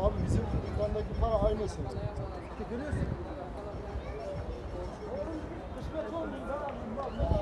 Abi bizim dükkandaki para aynısı. Görüyorsun. Kısmet olmuyor.